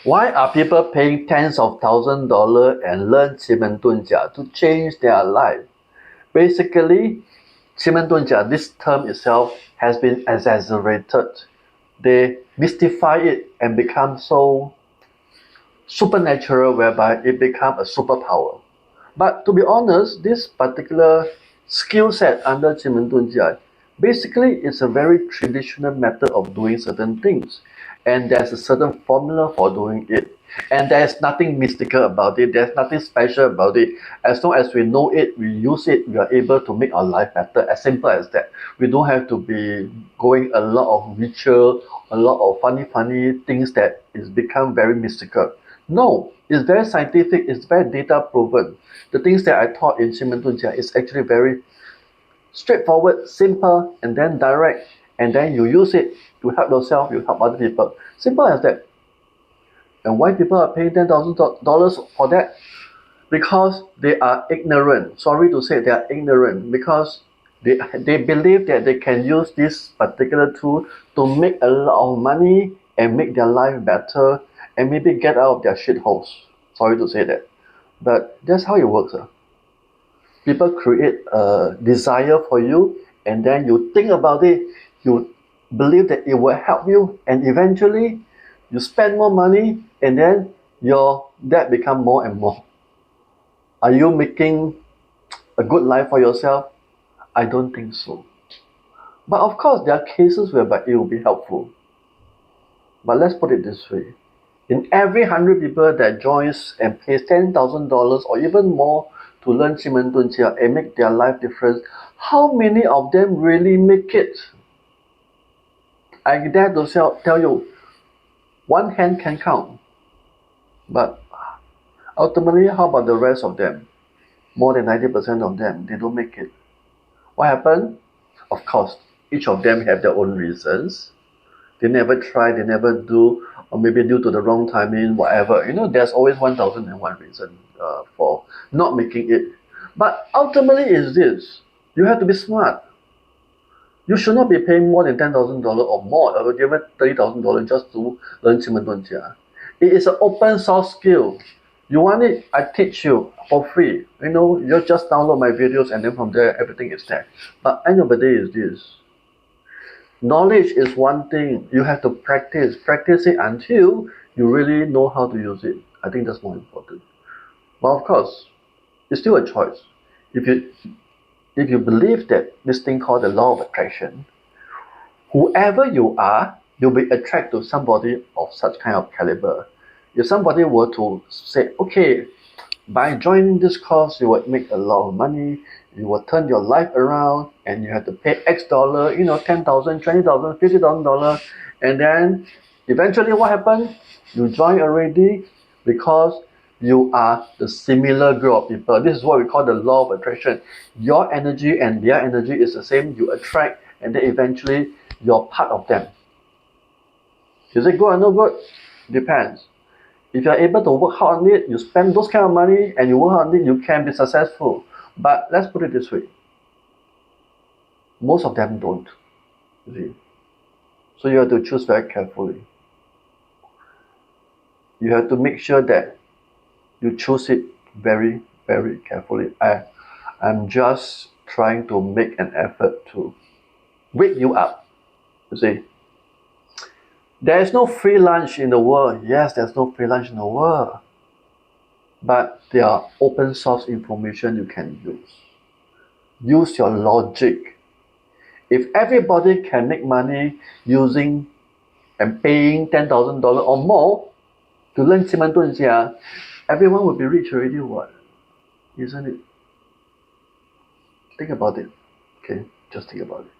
Why are people paying tens of $1,000 and learn Qi Men Dun Jia to change their life? Basically, Qi Men Dun Jia, this term itself has been exaggerated. They mystify it and become so supernatural whereby it becomes a superpower. But to be honest, this particular skill set under Qi Men Dun Jia, basically it's a very traditional method of doing certain things. And there's a certain formula for doing it. And there's nothing mystical about it, there's nothing special about it. As long as we know it, we use it, we are able to make our life better. As simple as that. We don't have to be going a lot of ritual, a lot of funny things that is become very mystical. No, it's very scientific, it's very data proven. The things that I taught in Qi Men Dun Jia is actually very straightforward, simple, and then direct. And then you use it to help yourself, you help other people. Simple as that. And why people are paying $10,000 for that? Because they are ignorant. Sorry to say, they are ignorant because they believe that they can use this particular tool to make a lot of money and make their life better and maybe get out of their shitholes. Sorry to say that. But that's how it works. People create a desire for you and then you think about it, you believe that it will help you, and eventually you spend more money and then your debt become more and more. Are you making a good life for yourself? I don't think so. But of course, there are cases whereby it will be helpful. But let's put it this way. In every 100 people that joins and pays $10,000 or even more to learn Qi Men Dun Jia and make their life difference, how many of them really make it? I dare to tell you, one hand can count. But ultimately, how about the rest of them? More than 90% of them, they don't make it. What happened? Of course, each of them have their own reasons. They never try, they never do, or maybe due to the wrong timing, whatever. There's always 1001 reason for not making it. But ultimately is this, you have to be smart. You should not be paying more than $10,000 or more, or even $30,000 just to learn Qi Men Dun Jia. It is an open source skill. You want it, I teach you for free. You just download my videos and then from there everything is there. But end of the day is this. Knowledge is one thing. You have to practice it until you really know how to use it. I think that's more important. But of course, it's still a choice. If you believe that this thing called the law of attraction, whoever you are, you'll be attracted to somebody of such kind of caliber. If somebody were to say, okay, by joining this course, you will make a lot of money, you will turn your life around, and you have to pay X dollar, $10,000, $20,000, $50,000, and then eventually what happens? You join already because you are the similar group of people. This is what we call the law of attraction. Your energy and their energy is the same. You attract, and then eventually you're part of them. Is it good or no good? Depends. If you're able to work hard on it, you spend those kind of money and you work hard on it, you can be successful. But let's put it this way. Most of them don't. You see. So you have to choose very carefully. You have to make sure that you choose it very, very carefully. I'm just trying to make an effort to wake you up. You see. There is no free lunch in the world. Yes, there's no free lunch in the world. But there are open source information you can use. Use your logic. If everybody can make money using and paying $10,000 or more to learn Qi Men Dun Jia, everyone will be rich already, what? Isn't it? Think about it. Okay, just think about it.